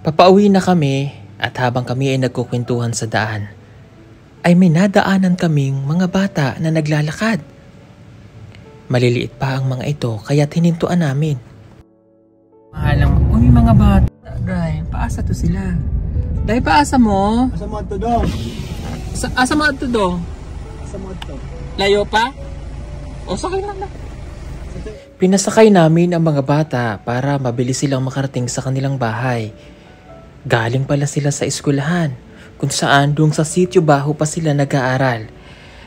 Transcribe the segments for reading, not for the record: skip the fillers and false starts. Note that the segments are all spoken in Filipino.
Papauwi na kami at habang kami ay nagkukwentuhan sa daan, ay may nadaanan kaming mga bata na naglalakad. Maliliit pa ang mga ito kaya tinintuan namin. Mahalang, uy mga bata, Day, paasa to sila. Day, paasa mo? Asa mo ato do? Asa mo ato do? Asa mo ato? Layo pa? O sakay na. Pinasakay namin ang mga bata para mabilis silang makarating sa kanilang bahay. Galing pala sila sa eskwelahan, kung saan doon sa sitio baho pa sila nag-aaral.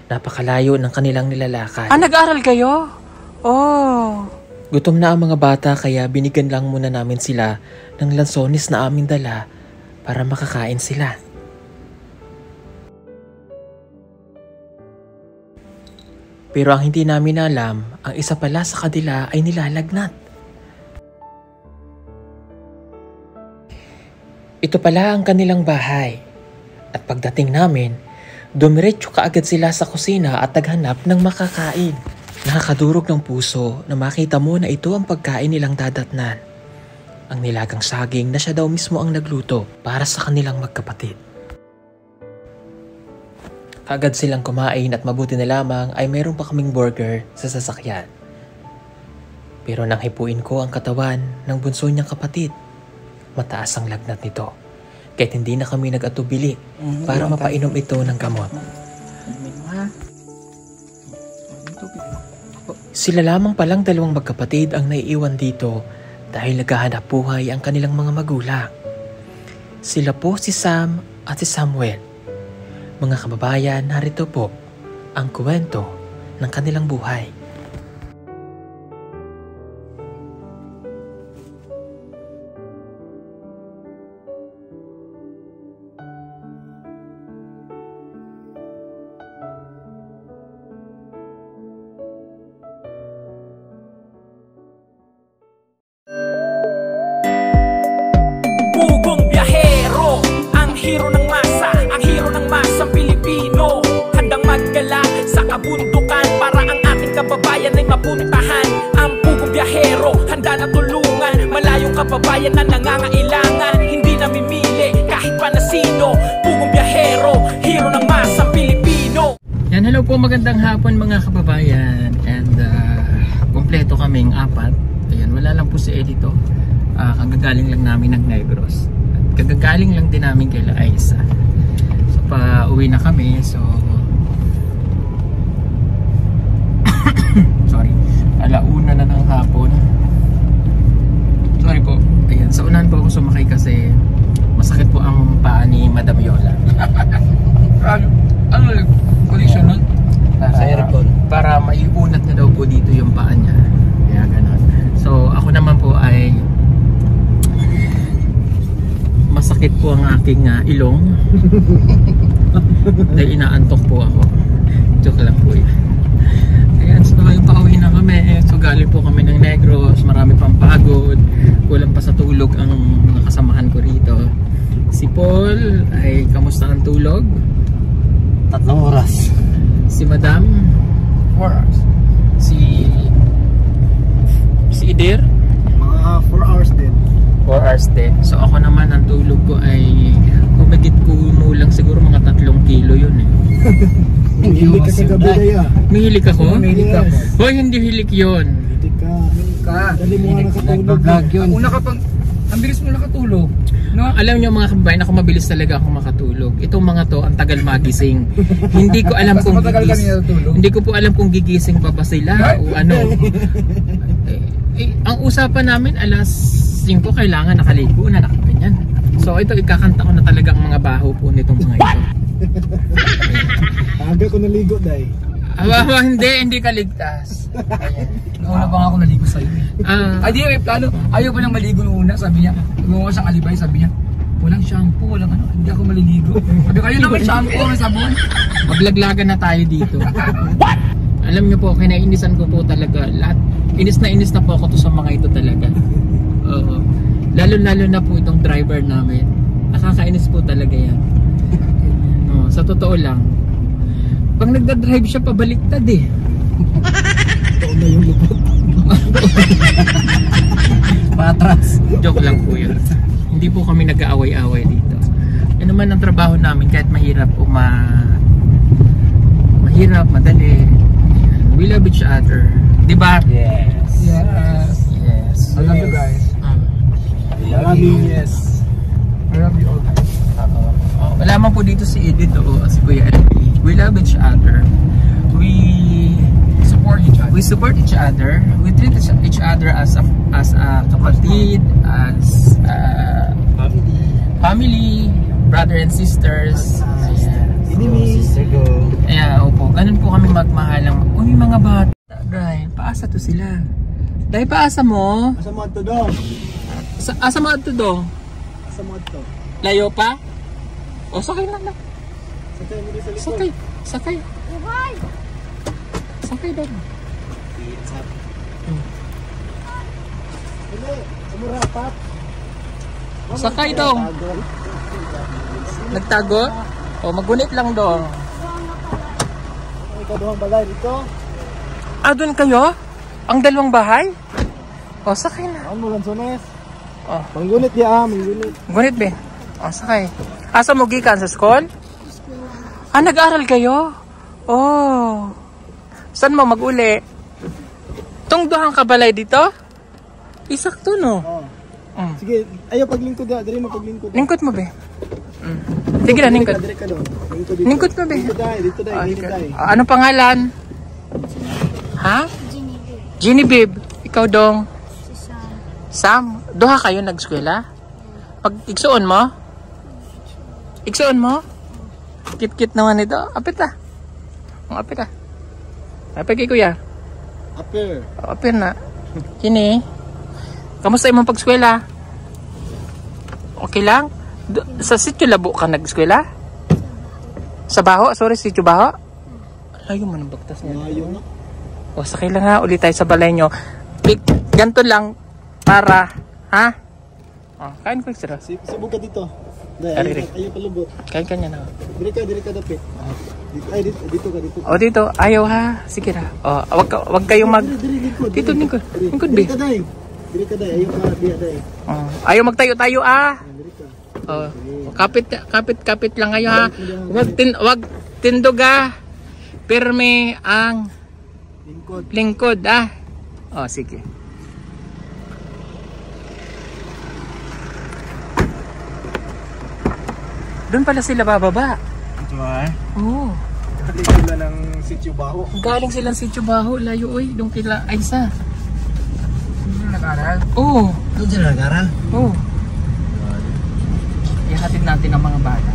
Napakalayo ng kanilang nilalakad. Ah, nag-aaral kayo? Oh. Gutom na ang mga bata kaya binigyan lang muna namin sila ng lansones na aming dala para makakain sila. Pero ang hindi namin alam, ang isa pala sa kanila ay nilalagnat. Ito pala ang kanilang bahay. At pagdating namin, dumiretso kaagad sila sa kusina at naghanap ng makakain. Nakakadurog ng puso na makita mo na ito ang pagkain nilang dadatnan. Ang nilagang saging na siya daw mismo ang nagluto para sa kanilang magkapatid. Kaagad silang kumain at mabuti na lamang ay mayroon pa kaming burger sa sasakyan. Pero nang hipuin ko ang katawan ng bunso niyang kapatid, mataas ang lagnat nito. Kahit hindi na kami nag-atubili para mapainom ito ng gamot. Sila lamang palang dalawang magkapatid ang naiiwan dito dahil naghahanap buhay ang kanilang mga magulang. Sila po si Sam at si Samuel. Mga kababayan, narito po ang kwento ng kanilang buhay. Pugong biyahero, ang hero ng masa, ang hero ng masang Pilipino. Handang maggala sa kabundukan para ang ating kababayan ay mapuntahan. Ang pugong biyahero, handa na tulungan malayong kababayan na nangangailangan. Hindi namimili kahit pa na sino. Pugong biyahero, hero ng masang Pilipino. Yan, hello po, magandang hapon mga kababayan. And kompleto kaming apat. Ayan, wala lang po si Edito. Kagagaling lang namin ng Negros. At kagagaling lang din namin kay Liza. So pa-uwi na kami. So sorry, alauna na ng hapon. Sorry po. Ayan, sa unahan po ako sumakay kasi masakit po ang paa ni Madam Yola. Ano condition nun? Para maiunat na daw po dito yung paa niya. Kaya ganon. So ako naman po ay masakit po ang aking ilong. Dahil inaantok po ako. Joke lang po yun. Ayan, so yung pauwi na kami. So galing po kami ng Negros. Marami pang pagod. Kulang pa sa tulog ang mga kasamahan ko rito. Si Paul ay kamusta ang tulog? 3 oras. Si Madam 4 hours. Si Idir Mga 4 hours din. 4 hours din. So ako naman ang tulog ko ay humigit kumulang siguro mga 3 kilo yun eh. Hilig ka sa gabi kaya. Mihilig ako? Mihilig ako. Hoy, hindi hilig yun. Hilig ka. Dali mo nga nakatulog. Una ka pang, ang bilis mo nakatulog. No? Alam niyo mga kababayan, ako mabilis talaga ako makatulog. Itong mga to, ang tagal magising. Hindi ko alam kung hindi ko po alam kung gigising pa ba sila o ano. Ang usapan namin alas 5 kailangan nakaligo na nakaganyan. So ito ikakanta ko na talaga ang mga baho po nitong mga ito. Aga ko naligo dahil. Hindi ka ligtas. Nauna pa nga ako naligo sa'yo. Ay di, may plano. Ayaw pa nang maligo noong una, sabi niya. Gumawa siyang alibay, sabi niya. Walang shampoo, walang ano, hindi ako maliligo. Sabi kayo naman shampoo, may sabon. Maglaglagan na tayo dito. What? Alam niyo po, kinainisan ko po talaga. Lahat, inis na po ako to sa mga ito talaga. Lalo na po itong driver namin. Nakakainis po talaga yan. Sa totoo lang. Pag nagdadrive siya, pabaliktad eh. Ito na yung lupot. Patras. Joke lang po yun. Hindi Hindi po kami nag-aaway-away dito. Yan naman ang trabaho namin kahit mahirap o mahirap, madali. We love each other. Diba? Yes. Yes. Yes. I love you guys. Maraming yes. I love you all guys. Wala man po dito si Edith o si Kuya Elby. We love each other. We Support each other. support each other. We treat each other as a kapatid, as family, brother and sisters. Enemies. Ayan, opo. Ganun po kami magmahalang. Uy, mga bata. Dahil, paasa to sila. Dahil, paasa mo? Asa mo ato do? Asa mo ato do? Asa mo ato? Layo pa? O, sakay na lang. Sakay mo din sa likod. Sakay. Sakay. Sakay daw. Ano? Sumurapat. Sakay daw. Nagtago? O, magunit lang daw. Ikaw doon balay dito. Ah, doon kayo? Ang dalawang bahay? O, sakay na. Ano mo lansones? Oh. Manggunit ya, manggunit. Gunit be. O, sakay. Asa mo gikan sa school? Ah, nag-aaral kayo? Oh. Saan mo mag-uli? Tong duhang kabalay dito? Isakto no? Oh. Mm. Sige, ayaw paglingkod ya, diri mo paglingkod. Lingkot mo be. Mm. Sige na, lingkod. Diri ka doon. Lingkod dito. Lingkod mo be. Dito dai, dito dai, dito dai. Ano pangalan? Ha? Genevieve. Ikaw dong? Sam. Duha kayo nag-eskwela? Pag igsuon mo? Igsuon mo? Kit-kit naman ito. Apit ah. Ang apit ah. Apit kay kuya. Upper. Apit na. Kini. Kamusta imong pag-eskwela? Okay lang? Sa sityo Labo ka nag-eskwela? Sa Baho? Sorry, sityo Baho? Layo mo ng bagtas niya. Layo na. O, sakay lang ha. Ulit tayo sa balay nyo. Ganto lang para, ha? O, kain ko sila. Subog ka dito. Ariri. Ayaw palubot. Kain ka niya na. Diri ka dapit. Ay, dito ka, dito. O, dito. Ayaw ha. Sige na. O, wag kayong mag... Diri, likod. Dito, lingkod. Lingkod, Diri be. ka dai. Diri ka dai, ayaw ka diya dai. O, ayaw magtayo-tayo, ah. Diri ka. O, kapit lang kayo, ha. Wag tindog, ah. Pirme ang lingkod, ah. O, sige. Doon pala sila bababa. Ito ay. Oo. Galing sila ng Sitio Baho. Galing silang Sitio Baho, layo oy, doon kila Aisa. Sino nag-aral? Oo. Doon sila nag-aral? Oo. Ihatid natin ang mga bata.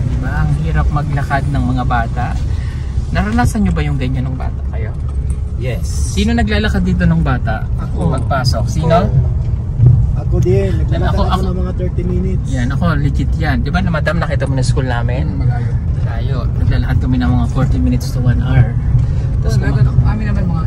Diba, ang hirap maglakad ng mga bata. Naranasan nyo ba yung ganyan ng bata kayo? Yes. Sino naglalakad dito ng bata? Ako. Magpasok. Sino? Ako din. Naglalakad Ako- ako ng mga 30 minutes. Yan, ako legit yan. Di ba na madam, nakita mo na school namin? Malayo. Layo. Naglalakad kami ng mga 40 minutes to 1 hour. Tapos Amin naman mga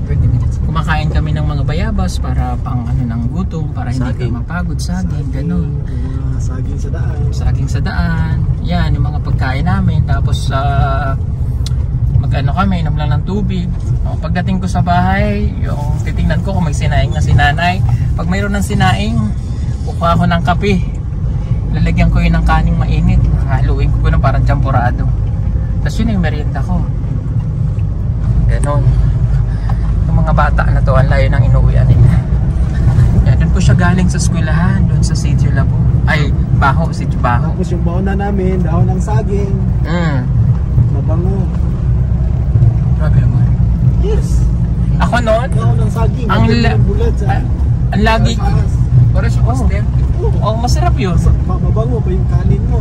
20 minutes. kumakain kami ng mga bayabas para pang ng gutom, para hindi ka Saging. mapagod, saging, ganun. Mga saging sa daan. Saging sa daan. Yan, yung mga pagkain namin. Tapos mag-ano kami, inom lang ng tubig. O, pagdating ko sa bahay, yung titingnan ko kung may sinaing na sinanay. Pag mayroon ng sinaing, kukuha ako ng kape. Lalagyan ko yun ng kaning mainit. Haluin ko ng parang champurado. Tapos yun yung merienda ko. Ganon. Yung mga bata na to, ang layo ng inuwian nila. Yan, doon po siya galing sa eskwelahan, doon sa Sitio Labo. Ay, Baho, Sitio Baho. Tapos yung baon na namin, dahon ng saging. Mabango. Grabe naman. Yes. Ako noon, Dahon ng saging. Ang Ang bulat sa... ang lagi, Taas. Para sa pastel. oh, masarap yun. Mabango pa yung kanin mo.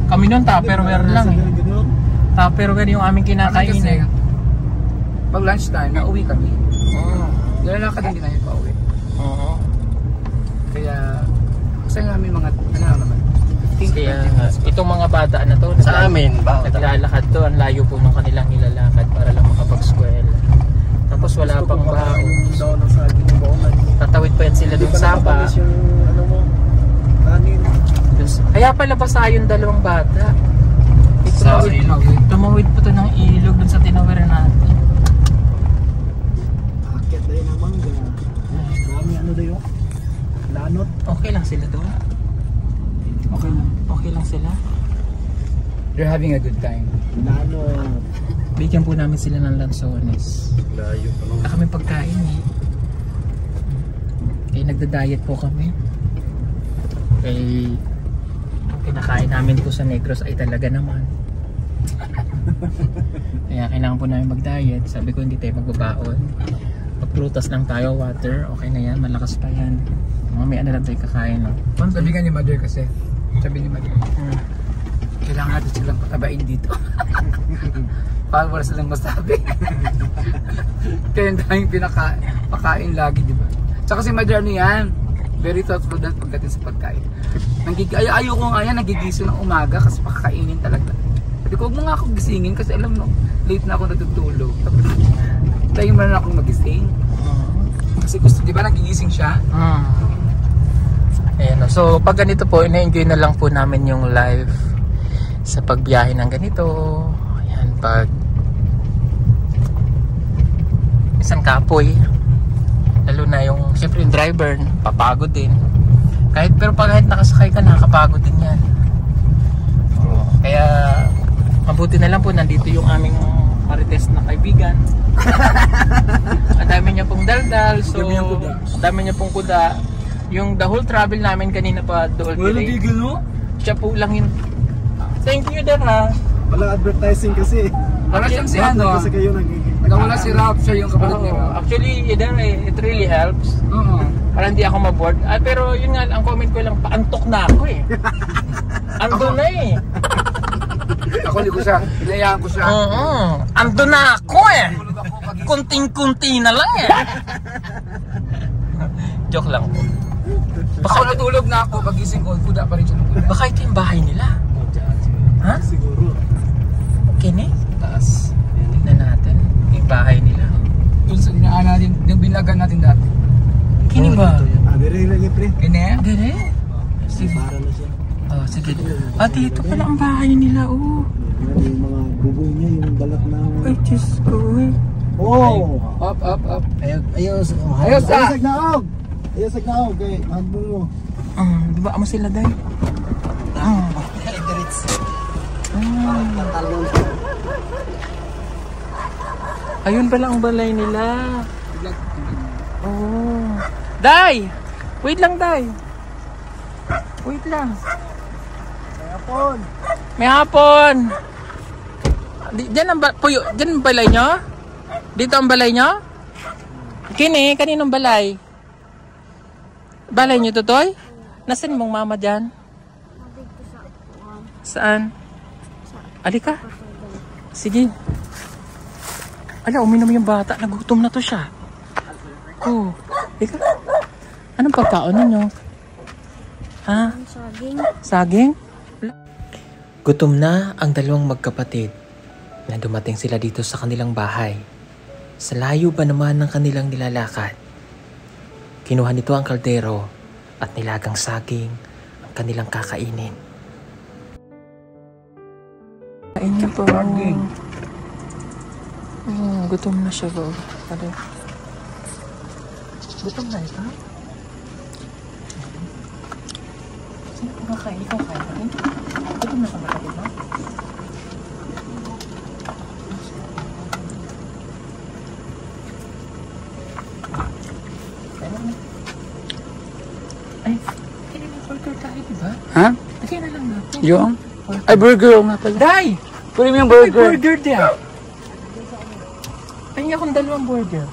Kami noon, tupperware lang eh. Ganun. Tupperware yung aming Kasi, kinakainin. pag lunchtime, nauwi kami. Oo. Lalakad din namin pa uwi. Oo. Kaya, kasi namin mga, ano naman, Kaya nga, itong mga bata na to, Sa amin, Baho. naglalakad to, ang layo po ng kanilang nilalakad para lang makapag-skwela. Tapos wala pang baon. Dahon ng saging na baonan. Tatawid pa yan sila Hindi dun pa sa ba. nakapanis yung ano mo, kanin. Kaya pala basa yung dalawang bata. Sa ilog. Tumawid po to ng ilog dun sa tinawiran natin. Akit tayo ng mangga. Dami ano dayo? Lanot. Okay lang sila doon. Okay lang. Okay lang sila. They're having a good time. Lanot. Bigyan po namin sila ng lansones. Layo pa lang. Kami pagkain eh. Kaya nagda-diet po kami. Kaya kinakain namin po sa Negros ay talaga naman. Kaya kailangan po namin mag-diet. Sabi ko hindi tayo magbabaon. Pagprutas lang tayo, water, okay na yan, malakas pa yan. Mamaya na lang tayo kakain. No? Sabi nga ni Mother kasi, sabi ni Mother, kailangan natin silang patabain dito. Para wala silang masabi. Kaya yung daming pinapakain lagi, di ba? Tsaka si Mother ano yan, very thoughtful dahil pagdating sa pagkain. Ayaw ko nga yan, nagigising ng umaga kasi pakakainin talaga. Sabi ko, huwag mo nga ako gisingin kasi alam mo, late na ako natutulog. Tapos, tayo mo na akong magising. Kasi gusto, di ba nagigising siya? Ayan, no? So pag ganito po, ina-enjoy na lang po namin yung live sa pagbiyahe ng ganito. Ayan, pag isang kapoy, lalo na yung siyempre yung driver, papagod din. Pero kahit nakasakay ka, nakakapagod din yan. Kaya mabuti na lang po, nandito yung aming marites na kaibigan. Ang dami niya pong daldal, so dami niya pong kuda. Yung the whole travel namin kanina pa doon. Wala bigil no? Siya po lang yun. Thank you din ha. Wala advertising kasi. Para siyang si ano. Kasi kayo nagiging. Wala si Rap, siya yung kapatid ni Rap. Actually, it really helps. Para hindi ako maboard. Pero yun nga, ang comment ko lang, paantok na ako eh. Ando na eh. Ako hindi ko siya, hinayaan ko siya. Ando na ako eh. Kunting-kunti na lang eh. Joke lang po. Ako natulog na ako, pagising ko, kuda pa rin siya ng kuda. Baka ito yung bahay nila. Ha? Siguro. Okay na eh. Taas. Tignan natin yung bahay nila. Doon sa dinaan natin, yung binagan natin dati. Kini ba? Dire lagi pre. Kine? Dire? Sige. Para na siya. Oh, sige. Dito pala ang bahay nila, oh. Yung mga bubong niya, yung balat ng... Ay, Diyos ko eh. Oh! Up. Ayos. Ayos sa! Ayos na! Ayos na! Okay, handball mo. Diba mo sila, Day? Ayun pala ang balay nila. Oh. Day! Wait lang, Day. Wait lang. Hapon! May hapon. Diyan ang balay nyo? Dito ang balay nyo? Kini, kaninong balay? Balay nyo, Totoy? Nasaan mong mama dyan? Saan? Alika. Sige. Ala, uminom yung bata. Nagutom na to siya. Oh. Alika. Anong pagkaon ninyo? Ha? Saging. Saging? Gutom na ang dalawang magkapatid na dumating sila dito sa kanilang bahay. Sa layo ba naman ng kanilang nilalakad? Kinuha nito ang kaldero at nilagang saging ang kanilang kakainin. Kain niyo po. Gutom na siya ba? Gutom na ito? Sino po kakain? Ikaw kain? Gutom na ka ba? Ay, kaya na burger tayo, diba? Ha? Kaya na lang natin. Yung? Ay, burger nga pala. Day! Pwede mo yung May burger. burger din. Pahinga akong dalawang burger.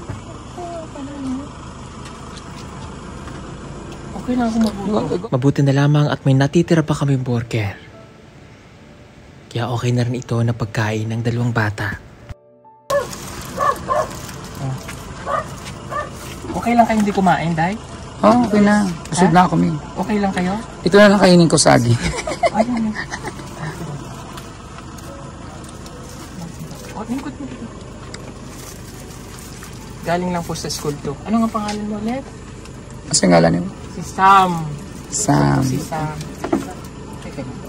Okay na ako mag-burger. Mabuti na lamang at may natitira pa kami burger. Kaya okay na rin ito na pagkain ng dalawang bata. Okay lang kayo hindi kumain, Day? Oh, okay na. Busog na kami. Okay lang kayo? Ito na lang kainin ko sagi. Ayun. Lingkod mo dito. Galing lang po sa school to. Ano nga pangalan mo ulit? Asa yung ngalan mo? Si Sam. Sam. Si Sam. Teka nito.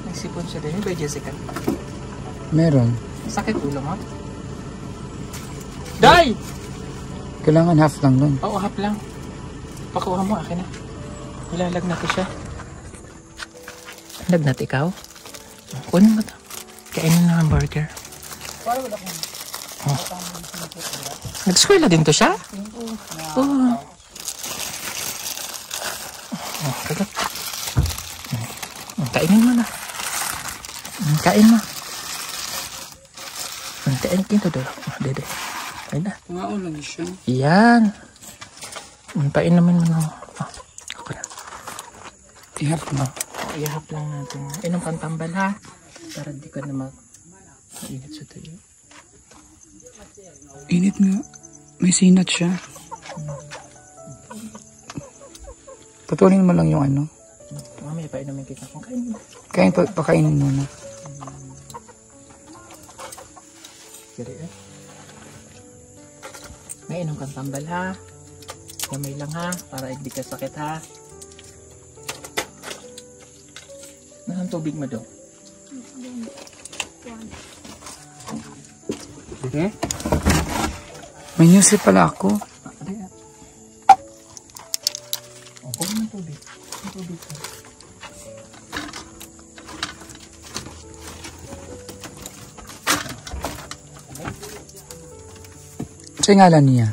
Nagsipon siya din. Ba Jessica? Meron. Sakit ulo mo? Day! Kailangan half lang nun. Oo, half lang. Pakuha mo, akin na. Ilalagnat ko siya. Lagnat ikaw? Kunin mo to. Kainin na ang burger. Oh. Nag-eskwela din to siya? Oo. Oh, kagat. Kainin mo na. Kain mo. Kain kinto doon. Dede. Kain na. Tungaon lang siya. Yan. Pain naman mo na. Ako na. Ihap mo. Ihap lang natin. Inom kang tambal ha. Para di ka na mainit sa tayo. Init nga. May sinat siya. Putulin mo lang yung ano. Mamaya painumin kita kung kainin mo. Pakainin muna. Sige eh. May inom kang tambal ha. Gamay lang ha. Para hindi ka sakit ha. Nasaan tubig mo daw? Sige. May newsip pala ako. Kuha ng tubig. Tubig ka. Sa ngalan niya?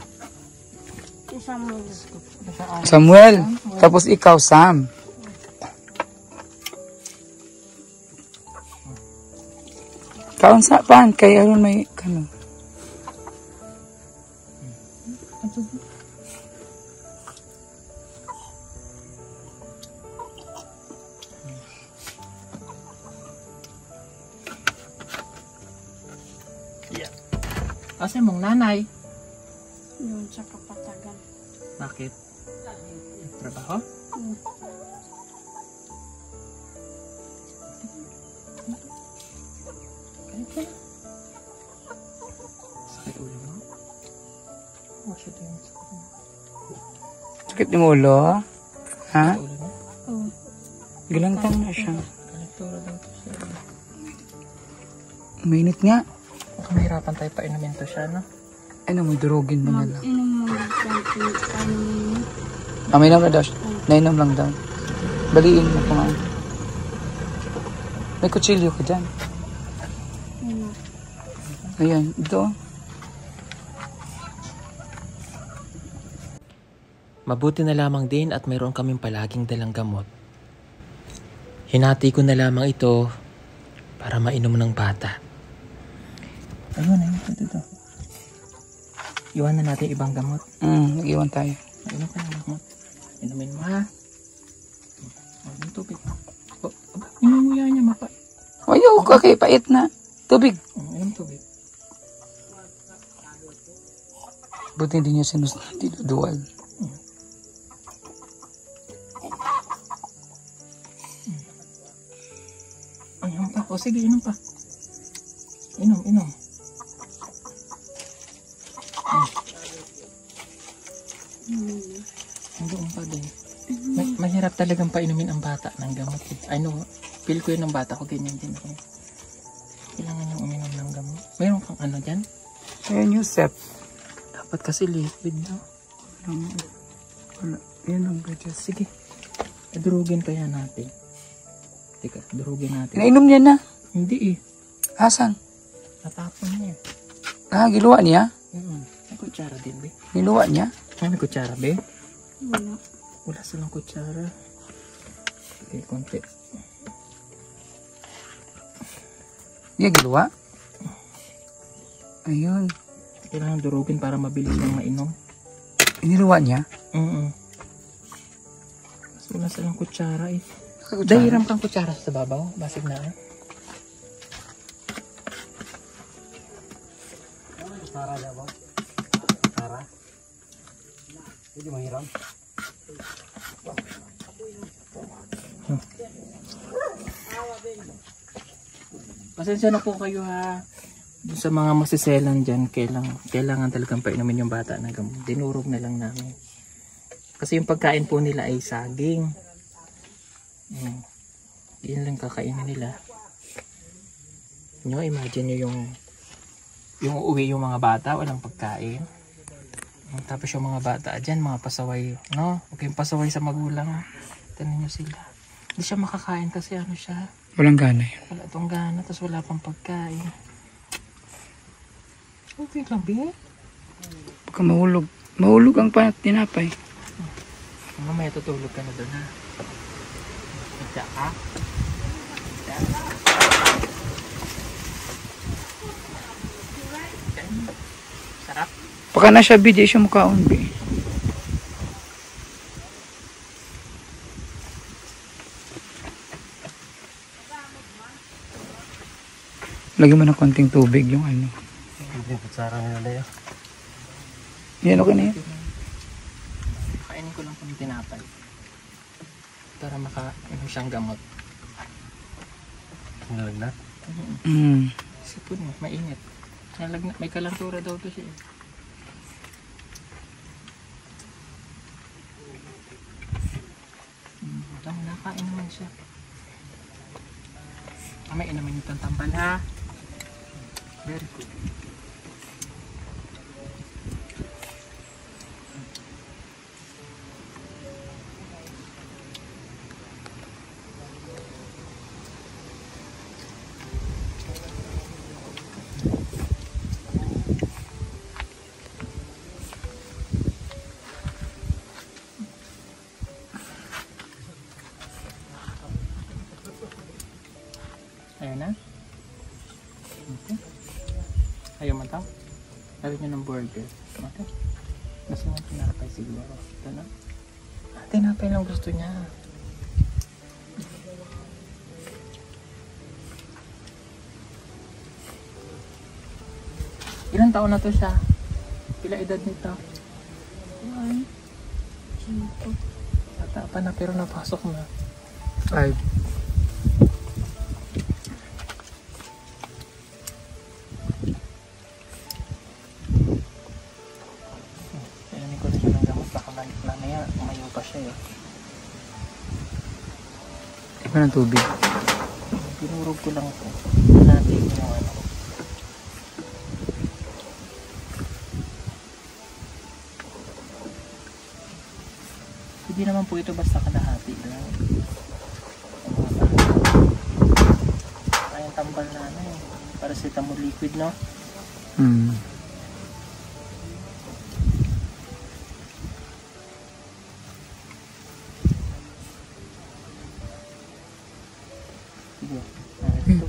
Samuel. Samuel. Tapos ikaw, Sam. Kaon sa pan kay aron may kano. Kasi mong nanay. Yun sa kapatagan. Bakit? Trabaho? Sakit ulo mo? Wash ito yung sakit mo. Sakit ni ulo? Ha? Ulo mo? Oo. Gilantang na siya. Kalektura daw to siya. Mainit nga. Baka mahirapan tayo painumin to siya, no? Ano, may durugin mo na lang. Inom mo ng Mainom na daw siya. Nainom lang daw. Baliin mo kung ano. May kutsilyo ka dyan. Ayan, ito. Mabuti na lamang din at mayroon kaming palaging dalang gamot. Hinati ko na lamang ito para mainom ng bata. Ayun, ito. Iwan na natin ibang gamot. Nag-iwan tayo. Inom ka ng gamot. Inumin mo ha. Yung tubig. Inunguya niya mapa. Ayaw ka kay pait na. Tubig. Inom tubig. Buti hindi niya sinudual. Inom pa. O sige, inom pa. Inom. Doon pa din. Mahirap talagang painumin ang bata ng gamot. I know, feel ko yun ng bata ko, ganyan din ako. Kailangan yung uminom ng gamot. Mayroon kang ano dyan? Ayan yung set. Dapat kasi liquid daw. Wala. Yan ang gadget. Sige, durugin kaya natin. Teka, durugin natin. Nainom niya na. Hindi eh. Asan? Natapon niya. Giluwa niya? May kutsara din, be. Giluwa niya? May kutsara, be? Wala. Wala silang kutsara. Okay, konti. Iya, giluwa? Ayun. Kailangan durugin para mabilis lang mainom. Iniluwa niya? Mas wala silang kutsara eh. Kutsara? Dahiram kang kutsara sa babaw. Basig na eh. Kutsara na ba? Kutsara? Hindi mahiram. Pasensya na po kayo ha. Doon sa mga masiselan dyan, kailangan talagang painumin yung bata na gamot. Dinurog na lang namin. Kasi yung pagkain po nila ay saging. Yun lang kakainin nila. Nyo, imagine nyo yung uuwi yung mga bata, walang pagkain. Tapos yung mga bata dyan, mga pasaway, no? Huwag kayong pasaway sa magulang. Tanin nyo sila. Hindi siya makakain kasi ano siya. Walang gana yun. Wala itong gana, tapos wala pang pagkain. Okay lang, Bi. Huwag ka mahulog. Mahulog ang tinapay. Mamaya tutulog ka na doon, ha? Magda ka? Sarap. Baka na siya bidya siya mukhaon, Bi. Lagyan mo ng konting tubig yung ano. Yung kutsara nila yun. Yan, okay na yan. Kainin ko lang kung tinapay. Para maka-ano siyang gamot. Nalagnat? Sipon mo, mainit. Nalagnat, may kalantura daw to siya. Tama, nakain naman siya. May inaman yung tambal, ha? Very good. Ayan na. Okay. Ayaw man tao. Lagyan nyo ng burger. Okay. Gusto nyo tinapay siguro. Ito na. Tinapay lang gusto niya. Ilang taon na to siya? Pila edad nito? 1, 5. Bata pa na pero napasok na. 5. Mamaya, umayo pa siya eh. Ito ng tubig. Pinurog ko lang ito. Natin yung ano. Hindi naman po ito basta kalahati lang. Kayang tambal na ano eh. Paracetamol liquid, no?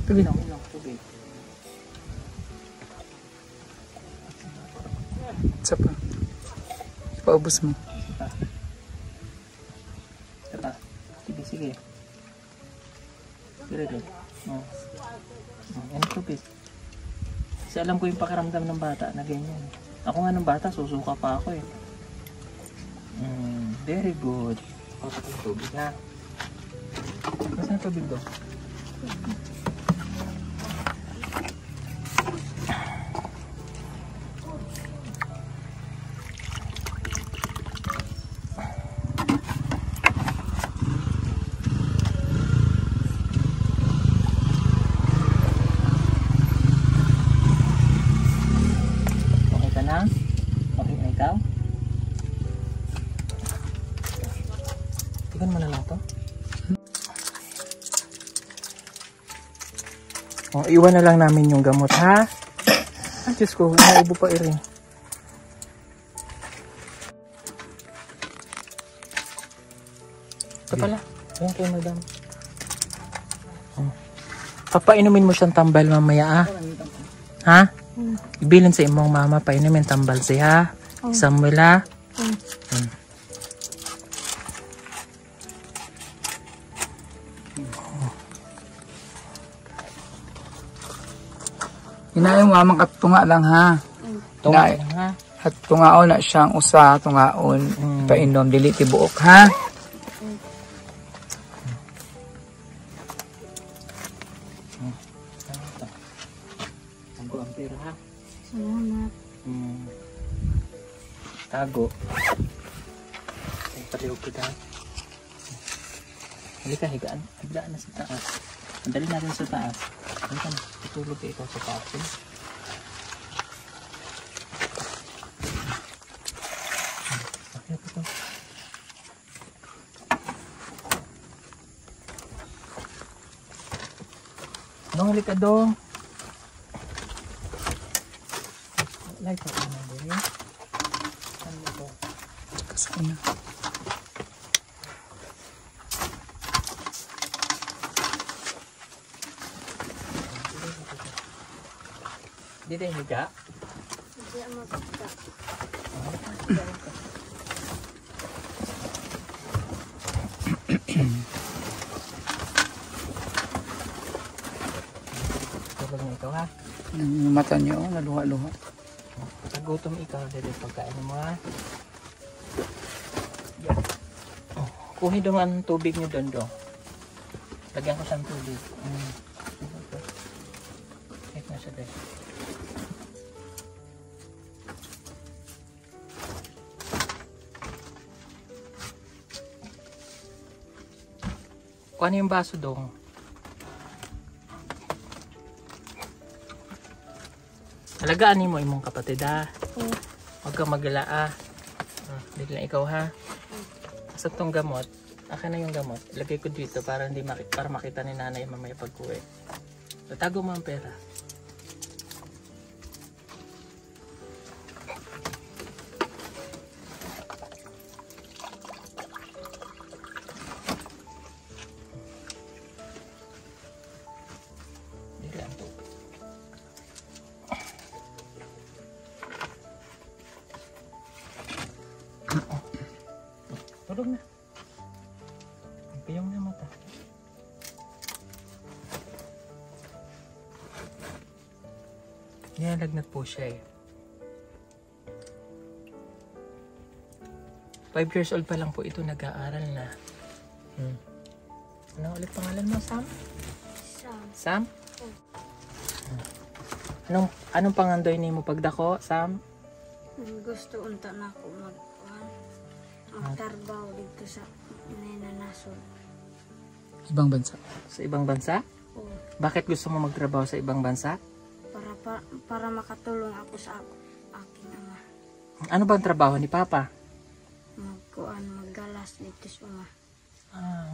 Tubig lang, tubig. Isa pa. Paubos mo. Isa pa. Sige, sige. Sige, sige. Yan tubig. Kasi alam ko yung pakiramdam ng bata na ganyan. Ako nga ng bata, susuka pa ako eh. Very good. Papatak yung tubig na. Mas na tubig daw? Tigan mo na lang to. Iwan na lang namin yung gamot, ha? Ay, Diyos ko, naibo pa rin. Ito pala. Ayan kayo, madam. Papainumin mo siyang tambal mamaya, ha? Ibilin sa imong mama, painumin tambal siya, ha? Samuel, ha? Inaayong mamang at tunga lang, ha? Tunga lang, ha? At tungaon na siyang usa, tungaon. Painom, dili tibuok, ha? Tago ang pera, ha? Salamat. Tago. Ay, palihog ko dahil. Halika, higaan. Higaan na sa taas. Andali natin sa taas. Halika na. Tutulog ka ikaw sa taas. Dong, halika dong. Like pa naman din. Ano ito? Kasi na. Dito yung higa? Hindi ang magkita. Tulog na ikaw ha? Yung mata niyo, naluha-luha. Nagutom ikaw dito pagkain mo ha? Yan. Oh, kuhin dong ang tubig nyo doon dong. Lagyan ko siyang tubig. Kahit na siya dahil. Kung ano yung baso dong? Alagaan mo imong kapatid ha. Huwag kang magala ah. Dito lang ikaw ha. Sa tong gamot, akin na yung gamot. Ilagay ko dito para hindi para makita ni nanay mamaya pag-uwi. Tatago mo ang pera. Dito lang to. Tulog na. Piyong na mata. Nilalagnat po siya eh. 5 years old pa lang po ito, nag-aaral na. Ano ulit pangalan mo, Sam? Sam. Sam? Anong pangandoy ni mo pagdako, Sam? Gusto unta na ako magtarbaho dito sa Nenanasol. Ibang bansa. Sa ibang bansa? Oo. Bakit gusto mo magtrabaho sa ibang bansa? Para makatulong ako sa aking ama. Ano bang trabaho ni Papa? Maggalas dito sa uma.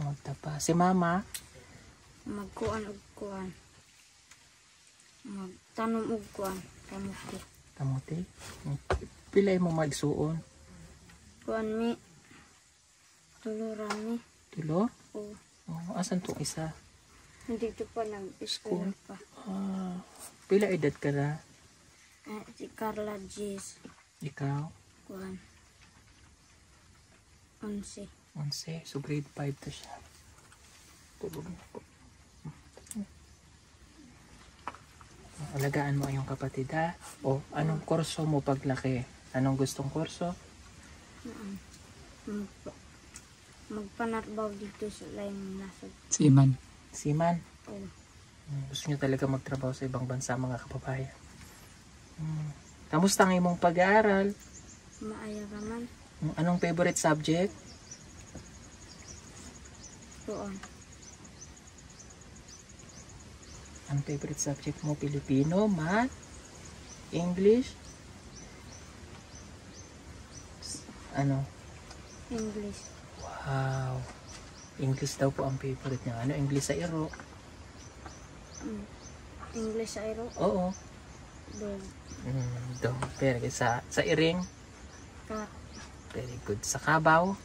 Magtapa. Si Mama? Magkuan og kuan. Magtanom og kuan. Kamuti. Kamuti? Pilay mo magsuon? Kuan mi. Tuluran mi. Tulo? Oo. Asan tong isa? Hindi ko pa nag-school pa. Pila edad ka na? Si Carla Gis. Ikaw? Kuan. 11. 11. So grade 5 to siya. Tulog na po. Alagaan mo ang iyong kapatid ha? O anong kurso mo paglaki? Anong gustong kurso? Magpanarbaw dito sa laing nasod. Seaman. Seaman? Oo. Gusto niyo talaga magtrabaho sa ibang bansa mga kababayan. Kamusta ang imong pag-aaral? Maayo raman. Anong favorite subject? Kuan. Anong favorite subject mo? Pilipino, Math, English? Ano? English. Wow. English daw po ang favorite niya. Ano? English sa iro? English sa iro. Oo. Dog. Very good. Sa iring? Ka. Very good. Sa kabaw?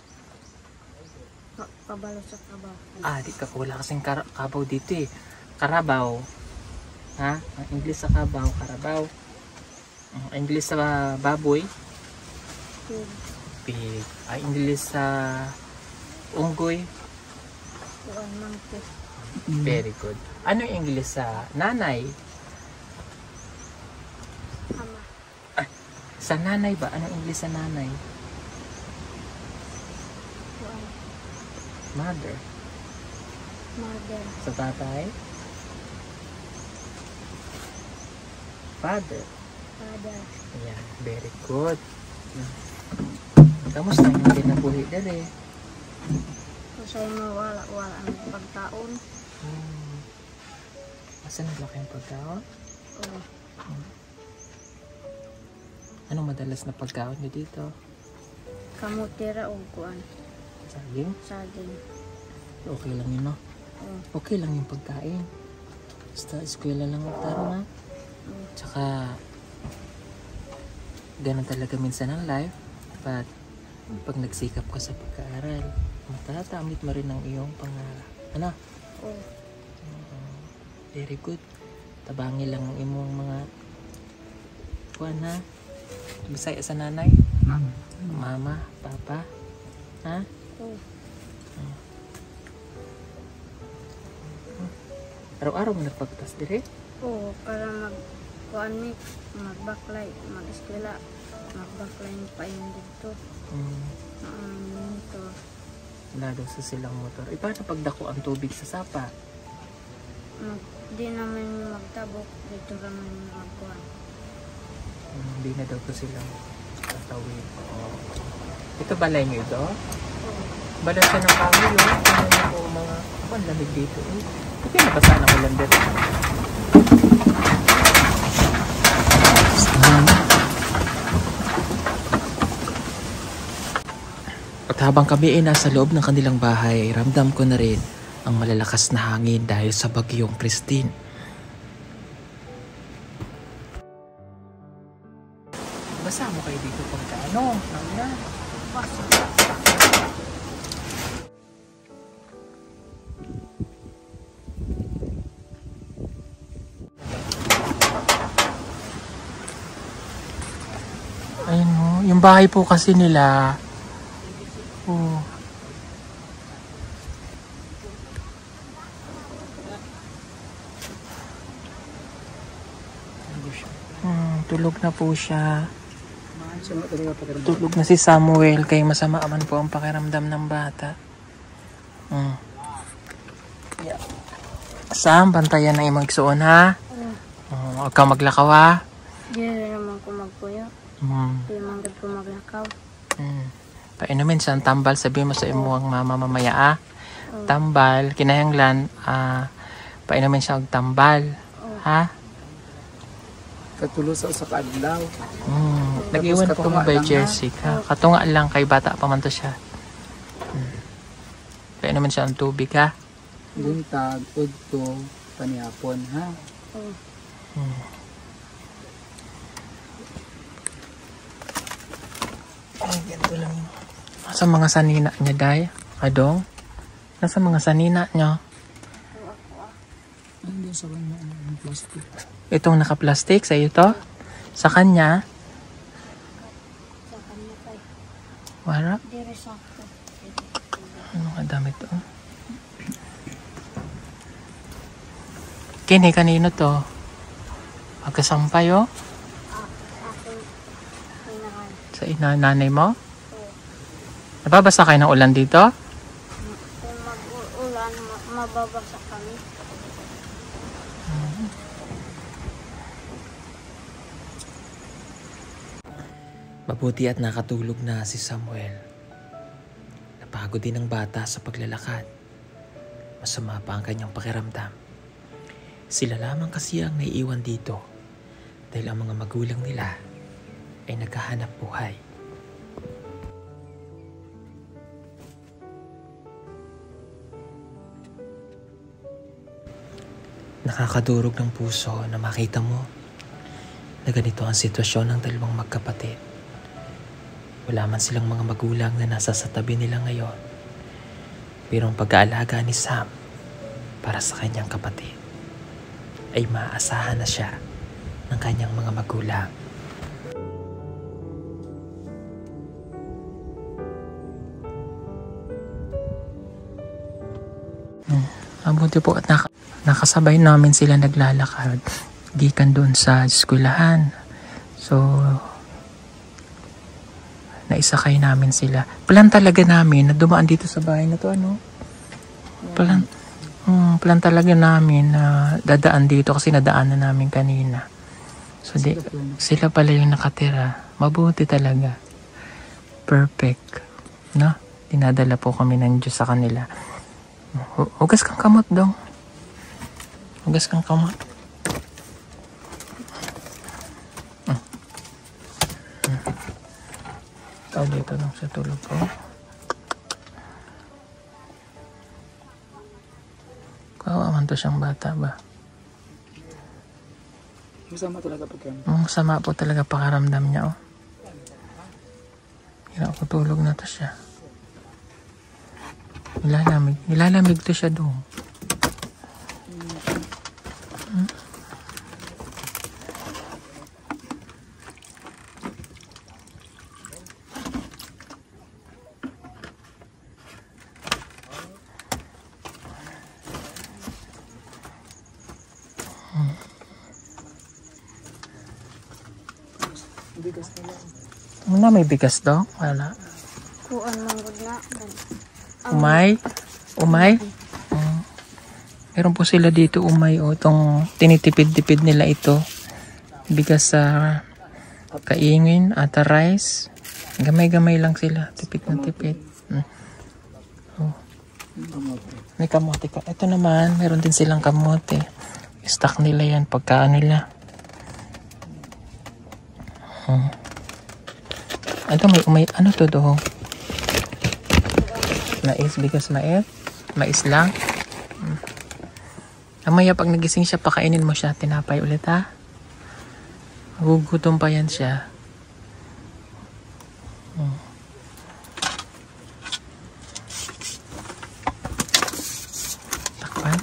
Kabalo sa kabaw. Di ka. Wala kasing kabaw dito eh. Karabaw. Ha? Ang English sa kabaw, karabaw. Ang English sa baboy? Pig. Pig. English sa unggoy? Kuan monkey. Very good. Ano yung English sa nanay? Ama. Sa nanay ba? Anong English sa nanay? Kuan. Mother. Mother. Sa tatay? Father. Father. Ayan. Very good. Kamusta yung kinabuhi dali? Kusay mo wala ang pagtaon. Asan na ba kayong pagkaon? Oo. Anong madalas na pagkaon nyo dito? Kamutira o kuan. Saging? Saging. Okay lang yun, no? Oo. Okay lang yung pagkain. Basta eskwela lang magtarong ha. Tsaka, ganun talaga minsan ang life. But, pag nagsikap ka sa pag-aaral, matatamit mo rin ang iyong pangarap. Ano? Oo. Very good. Tabangi lang ang imong mga kuwan ha. Bisaya sa nanay. Mama, papa. Ha? Oo. Araw-araw mo nagpagtas dire? Oo, para mag-backlight, mag-eskwela, mag-backlight pa yun dito. Dito. Wala daw sa silang motor. Paano pagdako ang tubig sa sapa? Di naman magtabok, dito naman magkuhan. Hindi na daw ko silang tatawid. Ito balay nyo ito? Oo. Balay siya ng kahoy yun. Ano po mga... Ako ang lamig dito eh. Okay, napasaan ako lang dito. At habang kami ay nasa loob ng kanilang bahay, ramdam ko na rin ang malalakas na hangin dahil sa bagyong Christine. Basa mo kayo dito pagka ano? Ayun mo, yung bahay po kasi nila. Oh. Tulog na po siya. Tulog na si Samuel kaya masama man po ang pakiramdam ng bata. Yeah. Sam, bantayan na imong igsuon ha. Huwag kang maglakaw ha. Di naman ko magpuyo. Di naman ko maglakaw. Painumin siya ang tambal. Sabi mo sa imuang mama mamaya tambal, kinahanglan painumin siya ang tambal. Ha? Katulo sa kadlaw. Nag-iwan po kami by Jessica. Katunga lang kay bata pa man to siya. Painumin siya ang tubig ha. Buntag, udto, panihapon ha. Ay, ganito lang. Nasa mga sanina niya, Day? Adong? Nasa mga sanina niya? Ano sa kanya? Plastic. Itong naka-plastic sa iyo to? Sa kanya? Sa kanya pa eh. Wala? Di resakto. Ano ka damit to? Kini, kanino to? Pagkasampay oh? Ako, inahan. Sa nanay mo? Nababasa kayo ng ulan dito? Kung mag-ulan, mababasa kami. Mabuti at nakatulog na si Samuel. Napagod din ang bata sa paglalakad. Masama pa ang kanyang pakiramdam. Sila lamang kasi ang naiiwan dito dahil ang mga magulang nila ay naghahanap buhay. Nakakadurog ng puso na makita mo na ganito ang sitwasyon ng dalawang magkapatid. Wala man silang mga magulang na nasa sa tabi nila ngayon. Pero ang pag-aalaga ni Sam para sa kanyang kapatid ay maaasahan na siya ng kanyang mga magulang. Mabuti po at nakasabay namin sila naglalakad gikan doon sa eskwelahan. So, naisakay namin sila. Plan talaga namin na dumaan dito sa bahay na to, ano? Plan talaga namin na dadaan dito kasi nadaan na namin kanina. So, sila pala yung nakatira. Mabuti talaga. Perfect. No? Dinadala po kami ng Diyos sa kanila. Hugas kang kamot dong. Hugas kang kamot. Ikaw dito lang sa tulog ko. Kawawa man to siyang bata ba? Masama talaga pagka. Sama po talaga pakaramdam niya, oh. Nakakutulog na to siya. Nilalamig to siya doon. Bigas na lang. Na may bigas daw? Wala. Kuan manggod na. Umay? Meron po sila dito umay, oh. Itong tinitipid-tipid nila ito. Bigas sa kaingin, ata rice. Gamay-gamay lang sila. Tipid na tipid. Oh. May kamote ka. Ito naman, meron din silang kamote. Stock nila yan pagkaan nila. Ito may umay. Ano to do? Mais, bigas mais lang. Amaya pag nagising siya, pakainin mo siya. Tinapay ulit, ha? Magugutom pa yan siya. Takpan.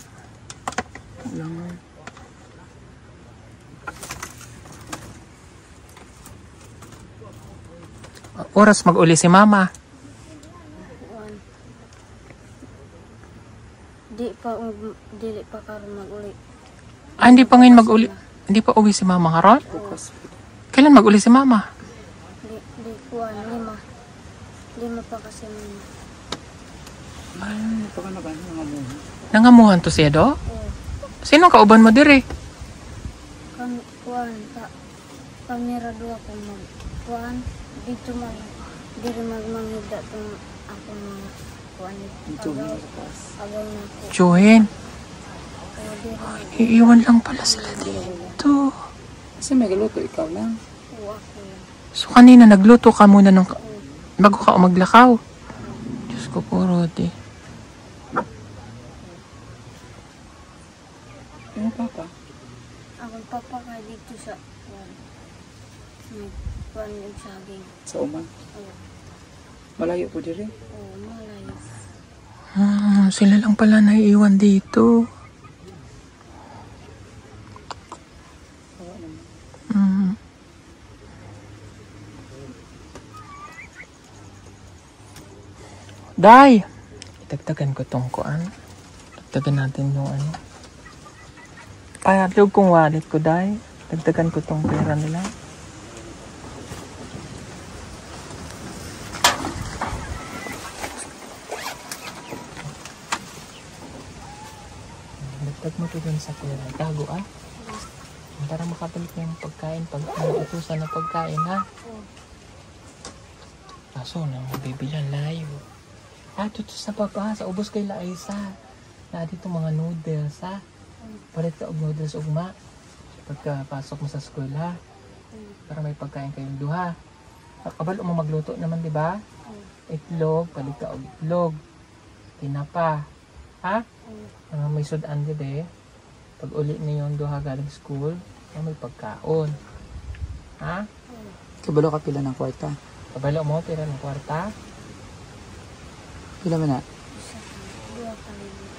Oras mag-uli si mama. Dili pa karon mag-uli. Hindi pa ngayon mag-uli. Hindi pa uwi si mama karon? Kailan mag-uli si mama? Di kuan 5. 5 pa kasi mama. Ay, baka na ba nangamuhan? Nangamuhan to siya do? Sino kauban mo diri? Kan kuan ta. Pamirado ako mag kuan dito man. Diri magmanghida tong ako mga kuan dito sa taas. Agaw na ko. Johen. Iiwan lang pala sila dito. Kasi may galuto, ikaw lang. So kanina nagluto ka muna nung bago ka maglakaw. Diyos ko po, Rodi. Ano papa? Ako papa ka dito sa kuan. Kuan yung saging. Sa uma? Malayo po diri? Oo, malayo. Sila lang pala naiiwan dito. Day! Itagtagan ko tong kuan. Tagtagan natin yung ano. Payatog kong wallet ko, Day. Tagtagan ko tong pera nila. Dagtag mo to dun sa pera. Tago, ah. Para makabalik na yung pagkain. Pag utusan na pagkain, ha? Kaso na, mabibilan layo. Dito sa baba, sa ubos kay Laisa. Na dito mga noodles, ha? Palit ka og noodles ugma. Pagkapasok mo sa school, ha? Para may pagkain kayong duha. Kabalo mo magluto naman, di ba? Itlog, palit ka og itlog. Tinapa. Ha? May sudan di ba? Pag uli niyo yung duha galing school, may pagkaon. Ha? Kabalo ka pila ng kwarta? Kabalo mo, pira ng kwarta? Pila man na?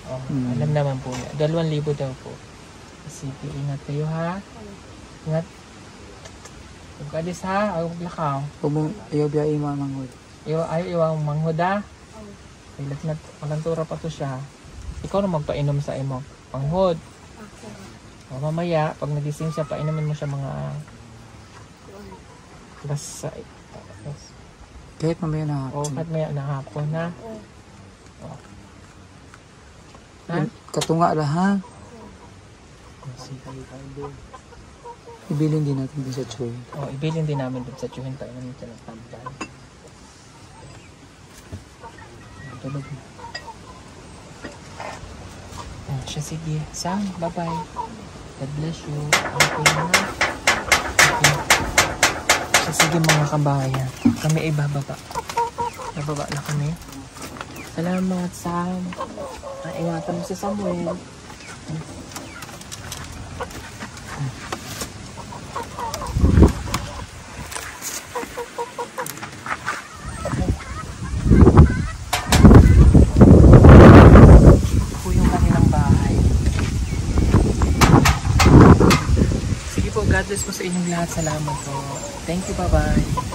Oh, alam naman po niya. 2,000 daw po. Sige, ingat kayo, ha? Ingat. Huwag ka alis, ha? Ayaw maglakaw. Ayaw biyahe mo manghod. Ayaw iwang manghod, ha? Ilat na, malantura pa to siya. Ikaw na magpainom sa imo. Manghod. O mamaya, pag nagising siya, painumin mo siya mga basta. Kahit mamaya na hapon. O, kahit maya na hapon, ha? Ha? Katunga lang, ha? Ibilin din natin din sa Choy. O, ibilin din namin dun sa Chuhin. Painumin siya ng tambal. Tulog na. Siya, sige. Sam, bye-bye. God bless you. Okay na. Okay. Siya, sige mga kabayan. Kami ay bababa. Bababa na kami. Salamat, Sam. Ingatan mo si Samuel. God bless po sa inyong lahat. Salamat po. Thank you. Bye-bye.